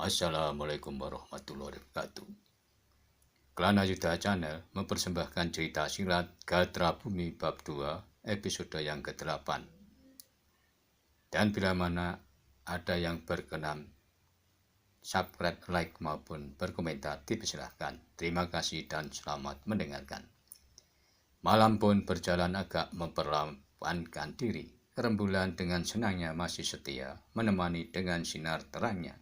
Assalamualaikum warahmatullahi wabarakatuh. Kelana Yuda Channel mempersembahkan cerita silat Gatra Bumi bab 2 episode yang ke-8. Dan bila mana ada yang berkenan subscribe, like maupun berkomentar dipersilahkan. Terima kasih dan selamat mendengarkan. Malam pun berjalan agak memperlawankan diri. Rembulan dengan senangnya masih setia menemani dengan sinar terangnya.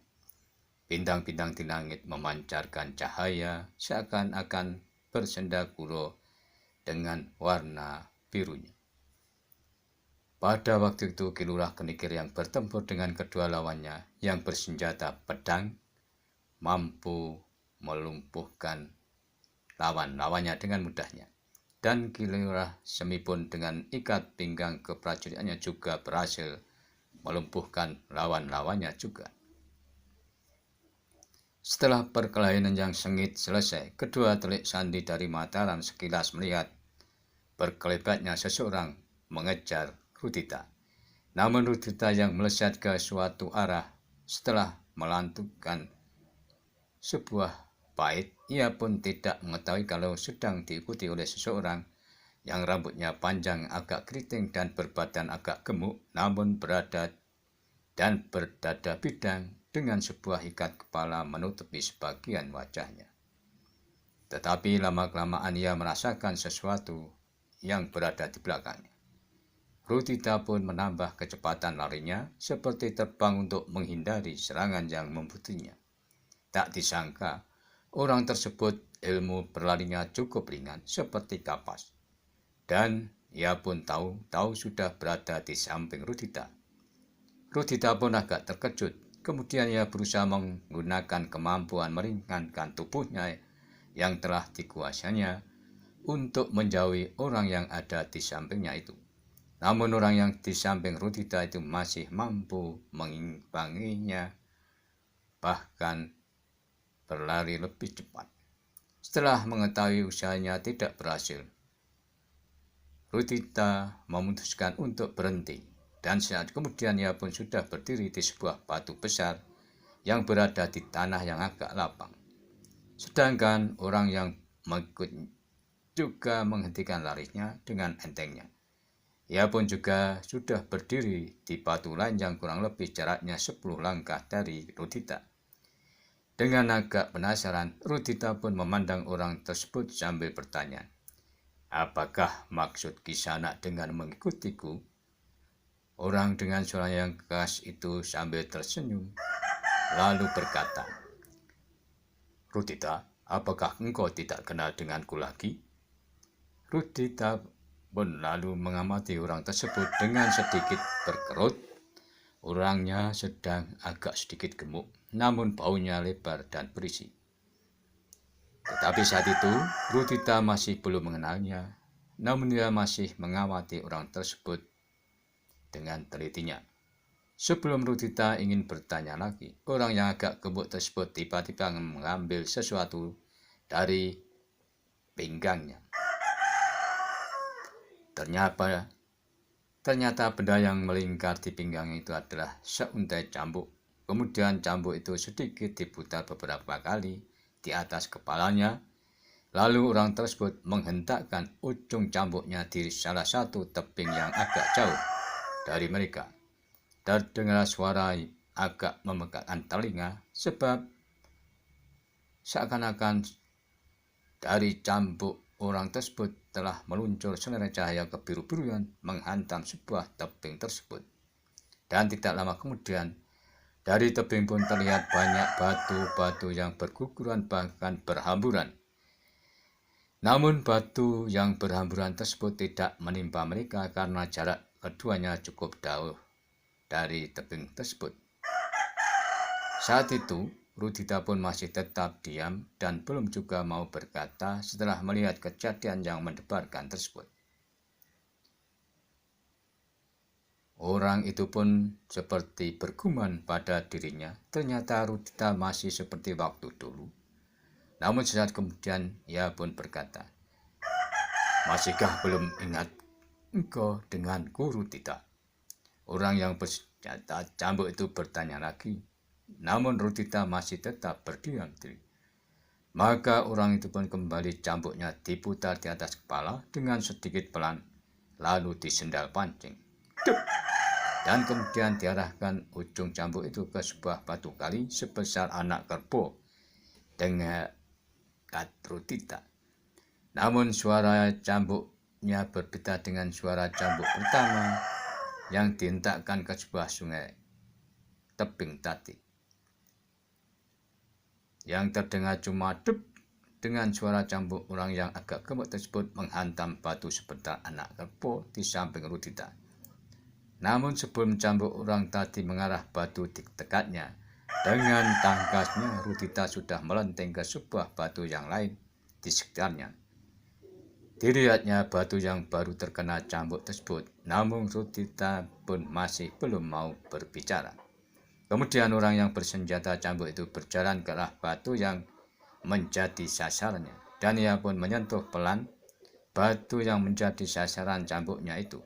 Bintang-bintang di langit memancarkan cahaya seakan-akan bersenda gurau dengan warna birunya. Pada waktu itu Kilurah Kenikir yang bertempur dengan kedua lawannya yang bersenjata pedang mampu melumpuhkan lawan-lawannya dengan mudahnya. Dan Kilurah Semi pun dengan ikat pinggang keprajuritannya juga berhasil melumpuhkan lawan-lawannya juga. Setelah perkelahian yang sengit selesai, kedua telik sandi dari Mataram sekilas melihat berkelebatnya seseorang mengejar Rudita. Namun Rudita yang melesat ke suatu arah setelah melantunkan sebuah bait, ia pun tidak mengetahui kalau sedang diikuti oleh seseorang yang rambutnya panjang agak keriting dan berbadan agak gemuk, namun berdada bidang dengan sebuah ikat kepala menutupi sebagian wajahnya. Tetapi lama-kelamaan ia merasakan sesuatu yang berada di belakangnya. Rudita pun menambah kecepatan larinya seperti terbang untuk menghindari serangan yang membutinya. Tak disangka, orang tersebut ilmu berlarinya cukup ringan seperti kapas. Dan ia pun tahu sudah berada di samping Rudita. Rudita pun agak terkejut. Kemudian ia berusaha menggunakan kemampuan meringankan tubuhnya yang telah dikuasainya untuk menjauhi orang yang ada di sampingnya itu. Namun orang yang di samping Rudita itu masih mampu mengimbanginya, bahkan berlari lebih cepat. Setelah mengetahui usahanya tidak berhasil, Rudita memutuskan untuk berhenti. Dan saat kemudian ia pun sudah berdiri di sebuah batu besar yang berada di tanah yang agak lapang. Sedangkan orang yang mengikut juga menghentikan larinya dengan entengnya. Ia pun juga sudah berdiri di batu lain yang kurang lebih jaraknya 10 langkah dari Rudita. Dengan agak penasaran, Rudita pun memandang orang tersebut sambil bertanya, "Apakah maksud Kisana dengan mengikutiku?" Orang dengan suara yang keras itu sambil tersenyum, lalu berkata, "Rudita, apakah engkau tidak kenal denganku lagi?" Rudita pun lalu mengamati orang tersebut dengan sedikit berkerut. Orangnya sedang agak sedikit gemuk, namun baunya lebar dan berisi. Tetapi saat itu, Rudita masih belum mengenalnya, namun dia masih mengamati orang tersebut dengan telitinya. Sebelum Rudita ingin bertanya lagi, orang yang agak gemuk tersebut tiba-tiba mengambil sesuatu dari pinggangnya. Ternyata benda yang melingkar di pinggang itu adalah seuntai cambuk. Kemudian cambuk itu sedikit diputar beberapa kali di atas kepalanya. Lalu orang tersebut menghentakkan ujung cambuknya di salah satu tebing yang agak jauh dari mereka. Terdengar suara agak memegahkan telinga sebab seakan-akan dari cambuk orang tersebut telah meluncur selera cahaya kebiru-biruan menghantam sebuah tebing tersebut. Dan tidak lama kemudian, dari tebing pun terlihat banyak batu-batu yang berguguran bahkan berhamburan. Namun batu yang berhamburan tersebut tidak menimpa mereka karena jarak keduanya cukup jauh dari tebing tersebut. Saat itu, Rudita pun masih tetap diam dan belum juga mau berkata setelah melihat kejadian yang mendebarkan tersebut. Orang itu pun seperti bergumam pada dirinya, ternyata Rudita masih seperti waktu dulu. Namun sesaat kemudian ia pun berkata, "Masihkah belum ingat engkau denganku, Rudita?" Orang yang Cambuk itu bertanya lagi. Namun Rutita masih tetap berdiam diri. Maka orang itu pun kembali cambuknya diputar di atas kepala dengan sedikit pelan, lalu disendal pancing. Dan kemudian diarahkan ujung cambuk itu ke sebuah batu kali sebesar anak kerbau dengan Rutita. Namun suara cambuknya berbeda dengan suara cambuk pertama yang dihentakkan ke sebuah sungai tebing tadi. Yang terdengar cuma dep dengan suara cambuk orang yang agak gemuk tersebut menghantam batu sebentar anak kerbau di samping Rutita. Namun sebelum cambuk orang tadi mengarah batu di dekatnya, dengan tangkasnya Rutita sudah melenting ke sebuah batu yang lain di sekitarnya. Dilihatnya batu yang baru terkena cambuk tersebut, namun Rutita pun masih belum mau berbicara. Kemudian orang yang bersenjata cambuk itu berjalan ke arah batu yang menjadi sasarannya, dan ia pun menyentuh pelan batu yang menjadi sasaran cambuknya itu.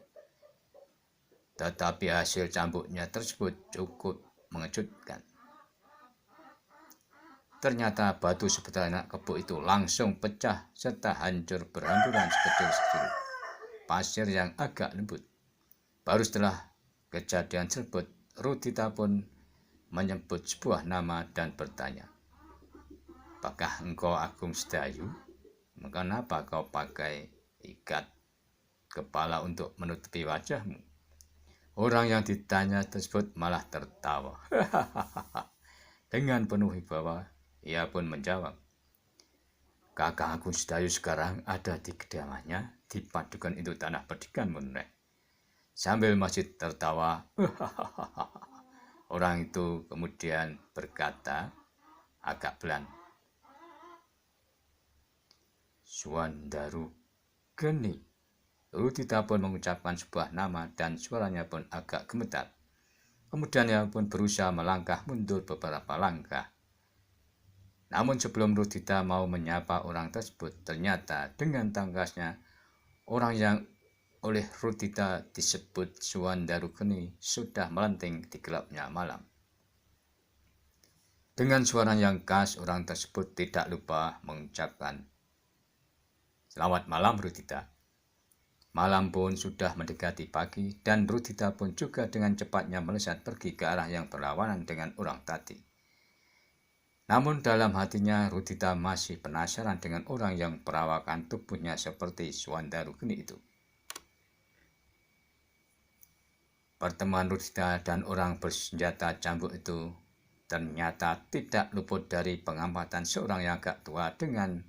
Tetapi hasil cambuknya tersebut cukup mengejutkan. Ternyata batu sebelah anak kebo itu langsung pecah serta hancur berhamburan sekecil-sekecil pasir yang agak lembut. Baru setelah kejadian tersebut, Rutita pun menyebut sebuah nama dan bertanya, "Apakah engkau Agung Sedayu? Kenapa kau pakai ikat kepala untuk menutupi wajahmu?" Orang yang ditanya tersebut malah tertawa. Dengan penuh wibawa, ia pun menjawab, "Kakang Agung Sedayu sekarang ada di kediamannya di Padukan Induk Tanah Perdikan Meneh." Sambil masih tertawa, orang itu kemudian berkata agak pelan, "Suwandaru Geni." Rutita pun mengucapkan sebuah nama dan suaranya pun agak gemetar. Kemudian ia pun berusaha melangkah mundur beberapa langkah. Namun sebelum Rutita mau menyapa orang tersebut, ternyata dengan tangkasnya orang yang oleh Rutita disebut Suwandaru Geni sudah melenting di gelapnya malam. Dengan suara yang khas, orang tersebut tidak lupa mengucapkan, "Selamat malam Rutita." Malam pun sudah mendekati pagi dan Rutita pun juga dengan cepatnya melesat pergi ke arah yang berlawanan dengan orang tadi. Namun dalam hatinya Rutita masih penasaran dengan orang yang perawakan tubuhnya seperti Suwandaru Geni itu. Pertemuan Rutita dan orang bersenjata cambuk itu ternyata tidak luput dari pengamatan seorang yang agak tua dengan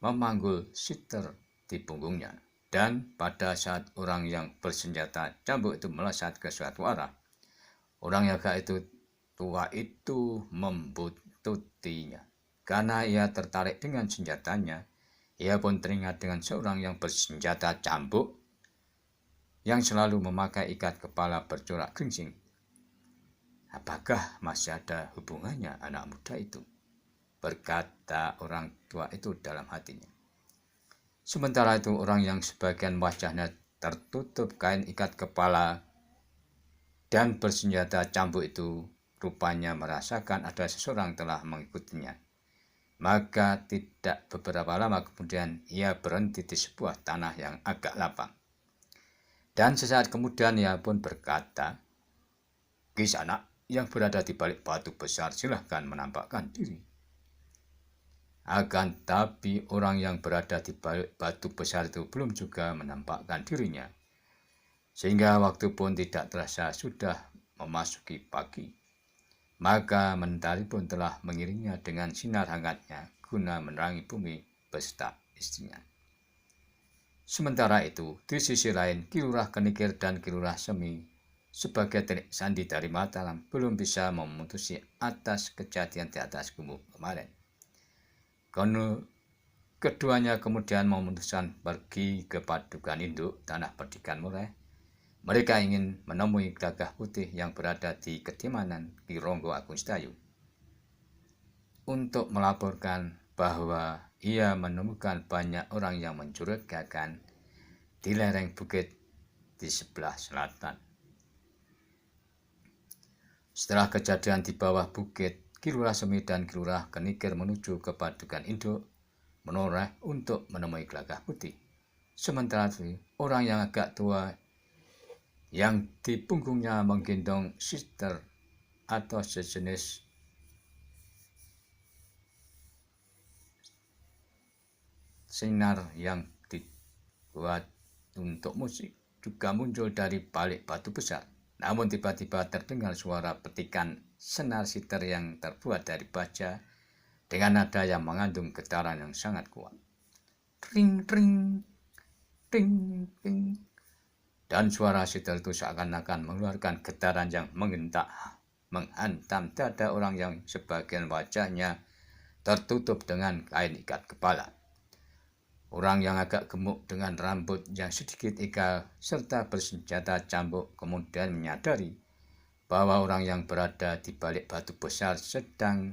memanggul siter di punggungnya. Dan pada saat orang yang bersenjata cambuk itu melesat ke suatu arah, orang yang agak tua itu membuntutinya. Karena ia tertarik dengan senjatanya, ia pun teringat dengan seorang yang bersenjata cambuk yang selalu memakai ikat kepala bercorak geringsing. Apakah masih ada hubungannya anak muda itu? Berkata orang tua itu dalam hatinya. Sementara itu orang yang sebagian wajahnya tertutup kain ikat kepala dan bersenjata cambuk itu rupanya merasakan ada seseorang telah mengikutinya. Maka tidak beberapa lama kemudian ia berhenti di sebuah tanah yang agak lapang. Dan sesaat kemudian ia pun berkata, "Kisanak yang berada di balik batu besar silahkan menampakkan diri." Akan tapi orang yang berada di balik batu besar itu belum juga menampakkan dirinya. Sehingga waktu pun tidak terasa sudah memasuki pagi. Maka mentari pun telah mengiringnya dengan sinar hangatnya guna menerangi bumi beserta istrinya. Sementara itu, di sisi lain, Kilurah Kenikir dan Kilurah Semi sebagai teknik sandi dari Mataram belum bisa memutusi atas kejadian di atas gumuk kemarin. Keduanya kemudian memutuskan pergi ke Padukan Induk Tanah Perdikan Meneh. Mereka ingin menemui Gagah Putih yang berada di kediaman Ki Ronggo Agung Sedayu untuk melaporkan bahwa ia menemukan banyak orang yang mencurigakan di lereng bukit di sebelah selatan. Setelah kejadian di bawah bukit, Ki Lurah Semi dan Ki Lurah Kenikir menuju ke Padukan Induk menoleh untuk menemui Gelagah Putih. Sementara itu, orang yang agak tua yang di punggungnya menggendong sister atau sejenis sinar yang dibuat untuk musik juga muncul dari balik batu besar. Namun tiba-tiba terdengar suara petikan senar sitar yang terbuat dari baja dengan nada yang mengandung getaran yang sangat kuat. Ring, ring, ring, ring. Dan suara sitar itu seakan-akan mengeluarkan getaran yang menghantam dada orang yang sebagian wajahnya tertutup dengan kain ikat kepala. Orang yang agak gemuk dengan rambut yang sedikit ikal serta bersenjata cambuk kemudian menyadari bahwa orang yang berada di balik batu besar sedang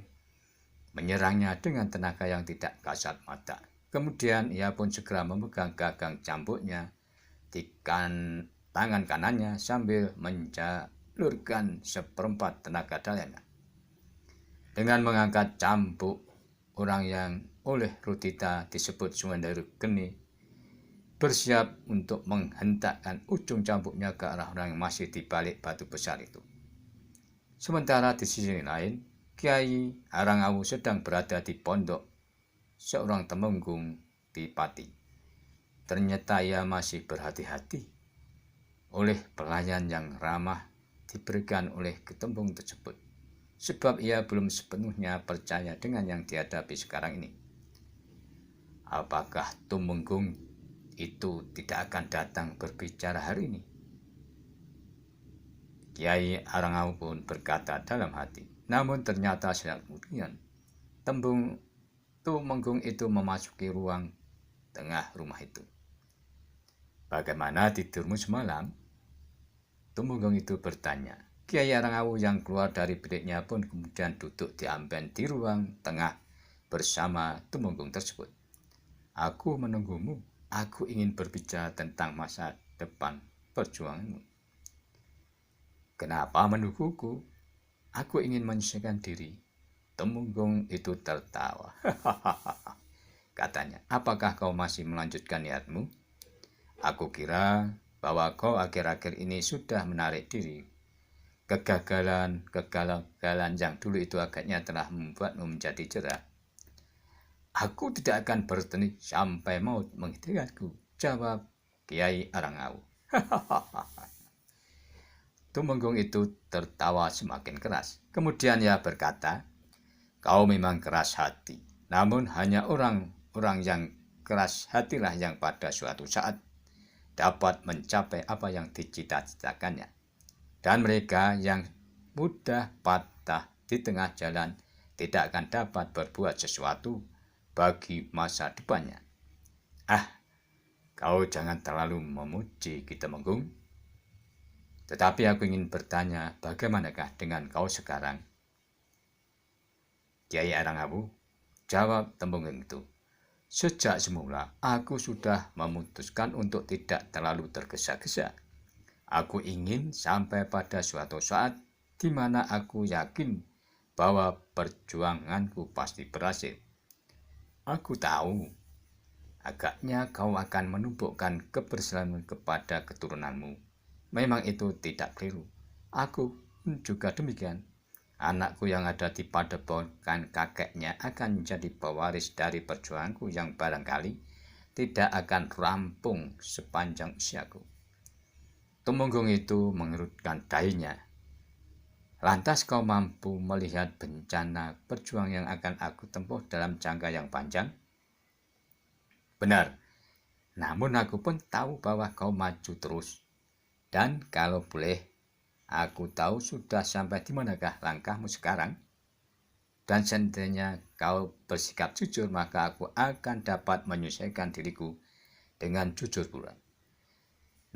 menyerangnya dengan tenaga yang tidak kasat mata. Kemudian ia pun segera memegang gagang cambuknya di tangan kanannya sambil menjalurkan seperempat tenaga dalamnya. Dengan mengangkat cambuk, orang yang oleh Rudita disebut Sumendaru Geni bersiap untuk menghentakkan ujung cambuknya ke arah orang yang masih di balik batu besar itu. Sementara di sisi lain, Kiai Arangawu sedang berada di pondok seorang temenggung di Pati. Ternyata ia masih berhati-hati oleh pelayan yang ramah diberikan oleh ketembung tersebut, sebab ia belum sepenuhnya percaya dengan yang dihadapi sekarang ini. Apakah Tumenggung itu tidak akan datang berbicara hari ini? Kiai Arangawu pun berkata dalam hati. Namun ternyata saat kemudian Tumenggung itu memasuki ruang tengah rumah itu. Bagaimana tidurmu semalam? Tumenggung itu bertanya. Kiai Arangawu yang keluar dari biliknya pun kemudian duduk di amben di ruang tengah bersama Tumenggung tersebut. Aku menunggumu. Aku ingin berbicara tentang masa depan perjuanganmu. Kenapa menungguku? Aku ingin menyelesaikan diri. Tumenggung itu tertawa. Katanya, apakah kau masih melanjutkan niatmu? Aku kira bahwa kau akhir-akhir ini sudah menarik diri. Kegagalan yang dulu itu agaknya telah membuatmu menjadi cerah. Aku tidak akan berhenti sampai maut menghentikanku, jawab Kiai Arangawu. Tumenggung itu tertawa semakin keras. Kemudian ia berkata, kau memang keras hati. Namun hanya orang-orang yang keras hatilah yang pada suatu saat dapat mencapai apa yang dicita-citakannya. Dan mereka yang mudah patah di tengah jalan tidak akan dapat berbuat sesuatu bagi masa depannya. Kau jangan terlalu memuji Ki Tumenggung. Tetapi aku ingin bertanya, bagaimanakah dengan kau sekarang? Kiai Arangawu, jawab Tumenggung itu. Sejak semula, aku sudah memutuskan untuk tidak terlalu tergesa-gesa. Aku ingin sampai pada suatu saat di mana aku yakin bahwa perjuanganku pasti berhasil. Aku tahu, agaknya kau akan menumpukan kebersihan kepada keturunanmu. Memang itu tidak keliru. Aku juga demikian. Anakku yang ada di padepokan kakeknya akan menjadi pewaris dari perjuanganku yang barangkali tidak akan rampung sepanjang usiaku. Tumenggung itu mengerutkan dahinya. Lantas kau mampu melihat bencana perjuangan yang akan aku tempuh dalam jangka yang panjang? Benar. Namun aku pun tahu bahwa kau maju terus. Dan kalau boleh, aku tahu sudah sampai di manakah langkahmu sekarang. Dan seandainya kau bersikap jujur, maka aku akan dapat menyelesaikan diriku dengan jujur pula.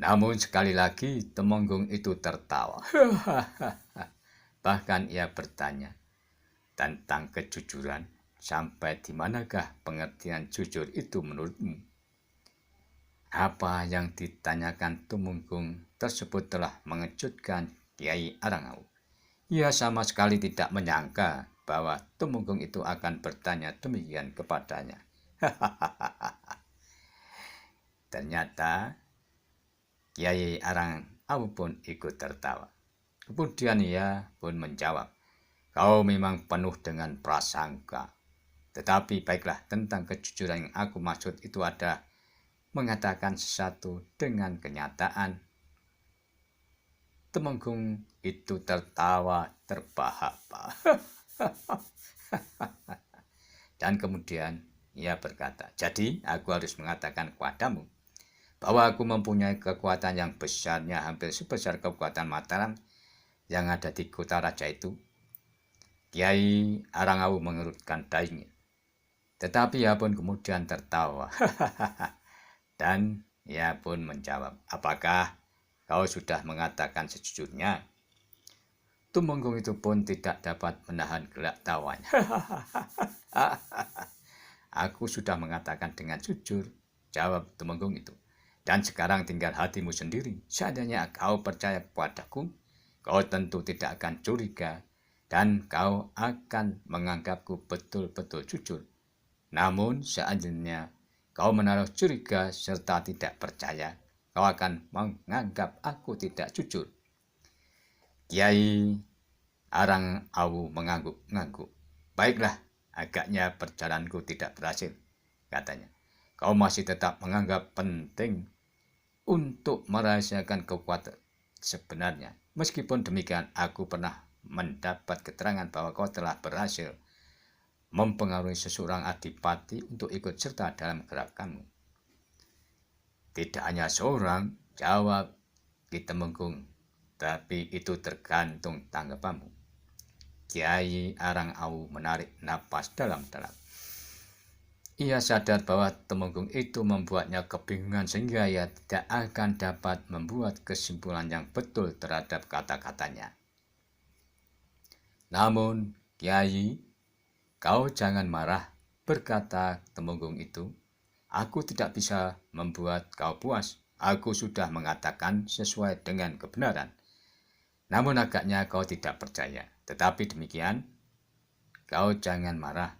Namun sekali lagi Tumenggung itu tertawa. Bahkan ia bertanya tentang kejujuran. Sampai di manakah pengertian jujur itu menurutmu? Apa yang ditanyakan Tumenggung tersebut telah mengejutkan Kiai Arangawu. Ia sama sekali tidak menyangka bahwa Tumenggung itu akan bertanya demikian kepadanya. Ternyata Kiai Arangawu pun ikut tertawa. Kemudian ia pun menjawab, "Kau memang penuh dengan prasangka. Tetapi baiklah, tentang kejujuran yang aku maksud itu adalah mengatakan sesuatu dengan kenyataan." Tumenggung itu tertawa terbahak-bahak. Dan kemudian ia berkata, "Jadi aku harus mengatakan kepadamu bahwa aku mempunyai kekuatan yang besarnya hampir sebesar kekuatan Mataram yang ada di kota raja itu." Kiai Arangawu mengerutkan dahinya. Tetapi ia pun kemudian tertawa. Dan ia pun menjawab, "Apakah kau sudah mengatakan sejujurnya?" Tumenggung itu pun tidak dapat menahan gelak tawanya. "Aku sudah mengatakan dengan jujur," jawab Tumenggung itu. "Dan sekarang tinggal hatimu sendiri. Seandainya kau percaya kepadaku, kau tentu tidak akan curiga dan kau akan menganggapku betul-betul jujur. Namun seandainya kau menaruh curiga serta tidak percaya, kau akan menganggap aku tidak jujur." Kiai Arangawu mengangguk-ngangguk. "Baiklah, agaknya perjalananku tidak berhasil," katanya. "Kau masih tetap menganggap penting untuk merahasiakan kekuatan sebenarnya. Meskipun demikian, aku pernah mendapat keterangan bahwa kau telah berhasil mempengaruhi seseorang adipati untuk ikut serta dalam gerakanmu." "Tidak hanya seorang," jawab Ki Temenggung, "tapi itu tergantung tanggapanmu." Kiai Arangawu menarik napas dalam-dalam. Ia sadar bahwa Temenggung itu membuatnya kebingungan sehingga ia tidak akan dapat membuat kesimpulan yang betul terhadap kata-katanya. "Namun, Kiai, kau jangan marah," berkata Temenggung itu. "Aku tidak bisa membuat kau puas. Aku sudah mengatakan sesuai dengan kebenaran. Namun agaknya kau tidak percaya. Tetapi demikian, kau jangan marah.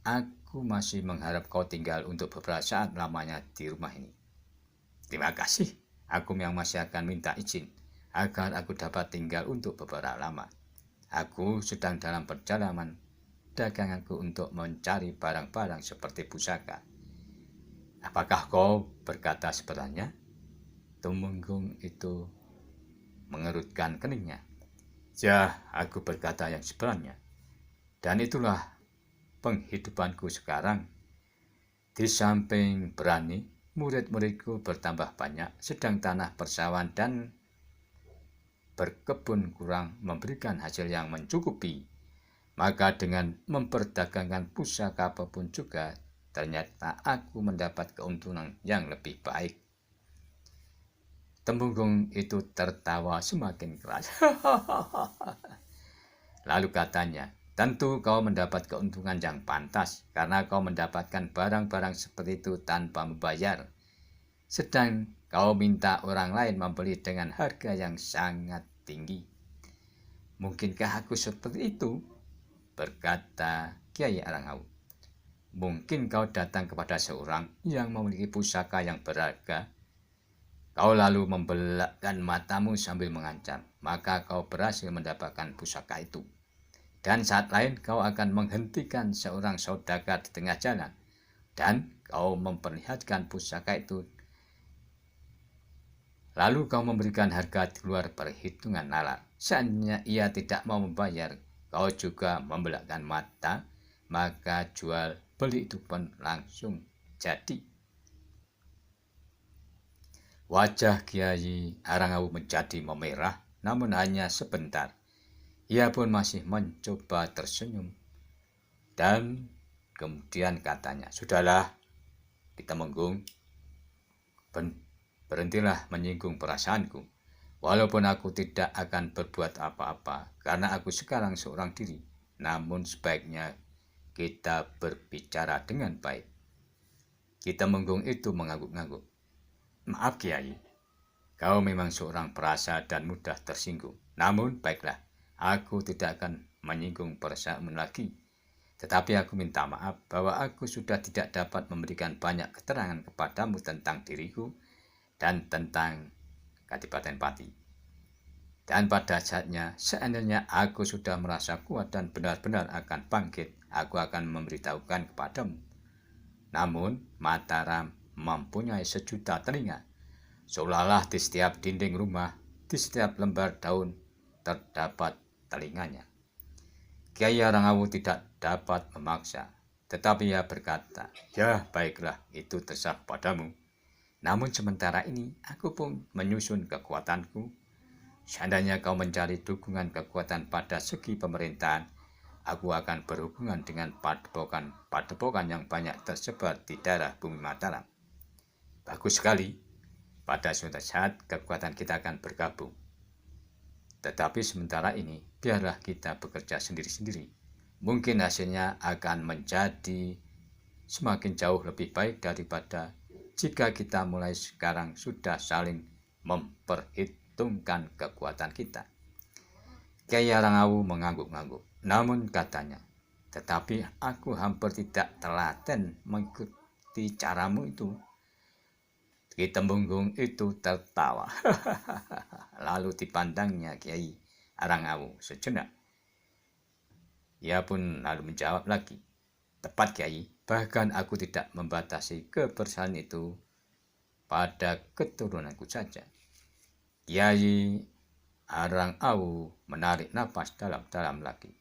Aku masih mengharap kau tinggal untuk beberapa saat lamanya di rumah ini." "Terima kasih. Aku yang masih akan minta izin agar aku dapat tinggal untuk beberapa lama. Aku sedang dalam perjalanan daganganku untuk mencari barang-barang seperti pusaka." "Apakah kau berkata sebenarnya?" Tumenggung itu mengerutkan keningnya. "Ya, aku berkata yang sebenarnya. Dan itulah penghidupanku sekarang. Di samping berani, murid-muridku bertambah banyak, sedang tanah persawahan dan berkebun kurang memberikan hasil yang mencukupi. Maka dengan memperdagangkan pusaka apapun juga, ternyata aku mendapat keuntungan yang lebih baik." Temenggung itu tertawa semakin keras. Lalu katanya, "Tentu kau mendapat keuntungan yang pantas karena kau mendapatkan barang-barang seperti itu tanpa membayar. Sedang kau minta orang lain membeli dengan harga yang sangat tinggi." "Mungkinkah aku seperti itu?" berkata Kiai Arangawu. "Mungkin kau datang kepada seorang yang memiliki pusaka yang berharga. Kau lalu membelakkan matamu sambil mengancam, maka kau berhasil mendapatkan pusaka itu. Dan saat lain kau akan menghentikan seorang saudagar di tengah jalan, dan kau memperlihatkan pusaka itu. Lalu kau memberikan harga di luar perhitungan nalar. Seandainya ia tidak mau membayar, kau juga membelakkan mata, maka jual beli itu pun langsung jadi." Wajah Kiai Arangawu menjadi memerah, namun hanya sebentar. Ia pun masih mencoba tersenyum. Dan kemudian katanya, "Sudahlah, Ki Temenggung, berhentilah menyinggung perasaanku. Walaupun aku tidak akan berbuat apa-apa, karena aku sekarang seorang diri. Namun sebaiknya kita berbicara dengan baik." Ki Temenggung itu mengangguk-angguk. "Maaf Kiai, kau memang seorang perasa dan mudah tersinggung. Namun baiklah, aku tidak akan menyinggung perasaanmu lagi. Tetapi aku minta maaf bahwa aku sudah tidak dapat memberikan banyak keterangan kepadamu tentang diriku dan tentang Kadipaten Pati. Dan pada saatnya, seandainya aku sudah merasa kuat dan benar-benar akan bangkit, aku akan memberitahukan kepadamu. Namun, Mataram mempunyai sejuta telinga. Seolah-olah di setiap dinding rumah, di setiap lembar daun, terdapat telinganya. Kiai Arangawu tidak dapat memaksa, tetapi ia berkata, "Ya, baiklah, itu terserah padamu. Namun sementara ini, aku pun menyusun kekuatanku. Seandainya kau mencari dukungan kekuatan pada segi pemerintahan, aku akan berhubungan dengan padepokan yang banyak tersebar di daerah bumi Mataram. Bagus sekali, pada suatu saat kekuatan kita akan bergabung. Tetapi sementara ini, biarlah kita bekerja sendiri-sendiri. Mungkin hasilnya akan menjadi semakin jauh lebih baik daripada jika kita mulai sekarang sudah saling memperhitungkan kekuatan kita." Kiai Arangawu mengangguk-angguk. Namun katanya, "Tetapi aku hampir tidak telaten mengikuti caramu itu." Ki Temenggung itu tertawa. Lalu dipandangnya Kiai Arangawu sejenak. Ia pun lalu menjawab lagi, "Tepat Kiai, bahkan aku tidak membatasi kebersihan itu pada keturunanku saja." Kiai Arangawu menarik napas dalam-dalam lagi.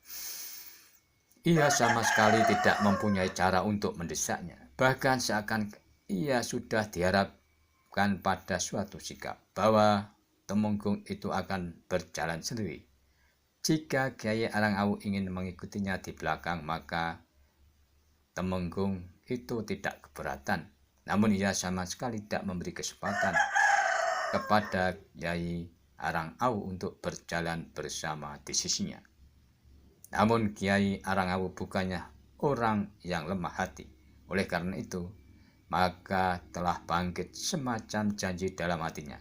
Ia sama sekali tidak mempunyai cara untuk mendesaknya. Bahkan seakan ia sudah diharapkan pada suatu sikap bahwa Temenggung itu akan berjalan sendiri. Jika Kiai Arangawu ingin mengikutinya di belakang, maka Temenggung itu tidak keberatan. Namun ia sama sekali tidak memberi kesempatan kepada Kiai Arangawu untuk berjalan bersama di sisinya. Namun Kiai Arangawu bukannya orang yang lemah hati. Oleh karena itu, maka telah bangkit semacam janji dalam hatinya.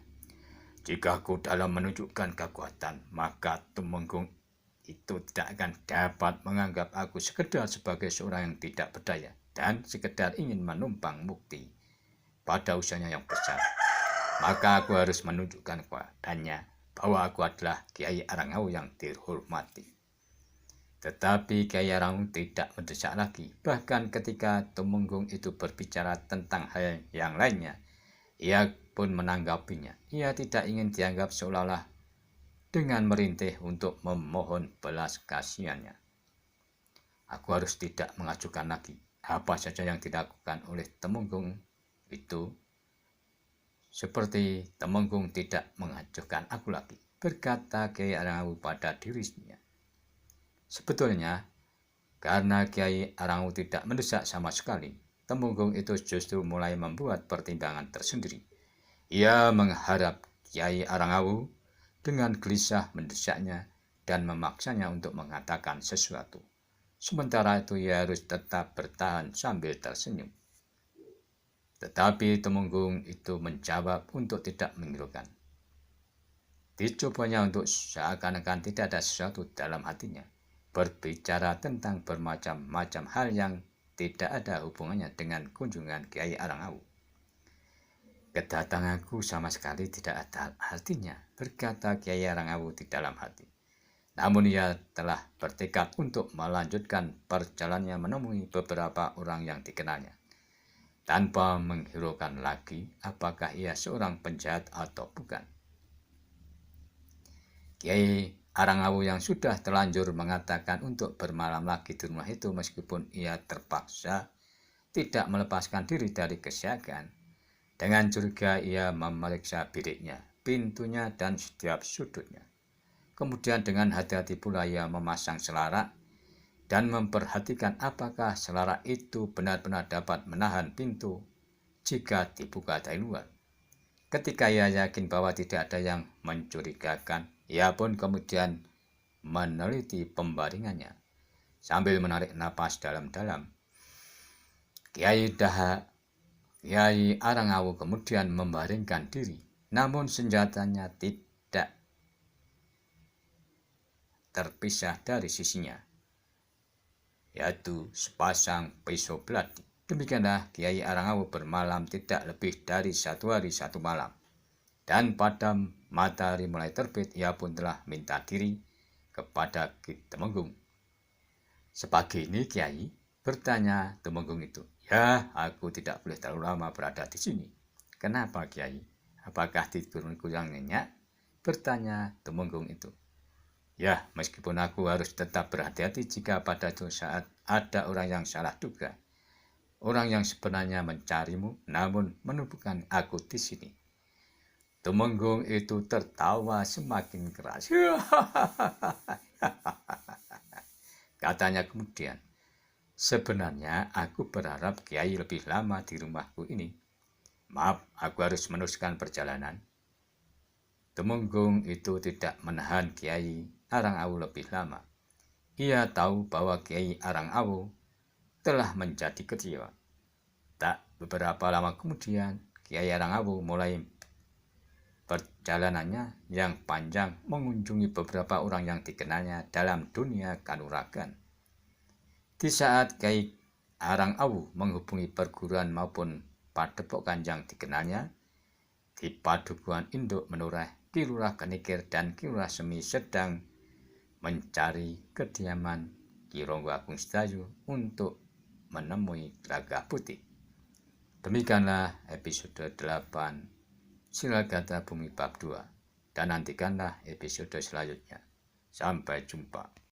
"Jika aku dalam menunjukkan kekuatan, maka Temenggung itu tidak akan dapat menganggap aku sekedar sebagai seorang yang tidak berdaya dan sekedar ingin menumpang mukti pada usianya yang besar. Maka aku harus menunjukkan kepadanya bahwa aku adalah Kiai Arangawu yang dihormati." Tetapi Kiai Arangawu tidak mendesak lagi. Bahkan ketika Temenggung itu berbicara tentang hal yang lainnya, ia pun menanggapinya. Ia tidak ingin dianggap seolah-olah dengan merintih untuk memohon belas kasihannya. "Aku harus tidak mengajukan lagi apa saja yang dilakukan oleh Temenggung itu, seperti Temenggung tidak mengajukan aku lagi," berkata Kiai Arangawu pada dirinya. Sebetulnya, karena Kiai Arangawu tidak mendesak sama sekali, Temenggung itu justru mulai membuat pertimbangan tersendiri. Ia mengharap Kiai Arangawu dengan gelisah mendesaknya dan memaksanya untuk mengatakan sesuatu. Sementara itu ia harus tetap bertahan sambil tersenyum. Tetapi Temenggung itu menjawab untuk tidak menghiraukan. Dicobanya untuk seakan-akan tidak ada sesuatu dalam hatinya, berbicara tentang bermacam-macam hal yang tidak ada hubungannya dengan kunjungan Kiai Arangawu. "Kedatanganku sama sekali tidak ada artinya," berkata Kiai Arangawu di dalam hati. Namun ia telah bertekad untuk melanjutkan perjalanannya menemui beberapa orang yang dikenalnya, tanpa menghiraukan lagi apakah ia seorang penjahat atau bukan. Kiai Arangawu yang sudah terlanjur mengatakan untuk bermalam lagi di rumah itu meskipun ia terpaksa tidak melepaskan diri dari kesiagaan. Dengan curiga ia memeriksa biliknya, pintunya, dan setiap sudutnya. Kemudian dengan hati-hati pula ia memasang selarak dan memperhatikan apakah selarak itu benar-benar dapat menahan pintu jika dibuka dari luar. Ketika ia yakin bahwa tidak ada yang mencurigakan, ia pun kemudian meneliti pembaringannya. Sambil menarik napas dalam-dalam, Kiai Arangawu kemudian membaringkan diri, namun senjatanya tidak terpisah dari sisinya, yaitu sepasang pisau belati. Demikianlah Kiai Arangawu bermalam tidak lebih dari 1 hari 1 malam. Dan pada matahari mulai terbit, ia pun telah minta diri kepada Ki Temenggung. Sepagi ini Kiai, bertanya Temenggung itu. Ya, aku tidak boleh terlalu lama berada di sini. Kenapa Kiai? Apakah tidurku yang nyenyak? Bertanya Temenggung itu. Ya, meskipun aku harus tetap berhati-hati jika pada suatu saat ada orang yang salah duga. Orang yang sebenarnya mencarimu, namun menemukan aku di sini. Temenggung itu tertawa semakin keras. Katanya kemudian, sebenarnya aku berharap Kiai lebih lama di rumahku ini. Maaf, aku harus meneruskan perjalanan. Temenggung itu tidak menahan Kiai Arangawu lebih lama. Ia tahu bahwa Kiai Arangawu telah menjadi kecewa. Tak beberapa lama kemudian, Kiai Arangawu mulai perjalanannya yang panjang mengunjungi beberapa orang yang dikenalnya dalam dunia kanuragan. Di saat Kiai Arangawu menghubungi perguruan maupun padepokan yang dikenalnya, di Padukuhan Induk Menoreh, Ki Lurah Kenikir dan Ki Lurah Semi sedang mencari kediaman Ki Ronggo Agung Sedayu untuk menemui Gagah Putih. Demikianlah episode 8 Silagata Bumi bab 2, dan nantikanlah episode selanjutnya. Sampai jumpa.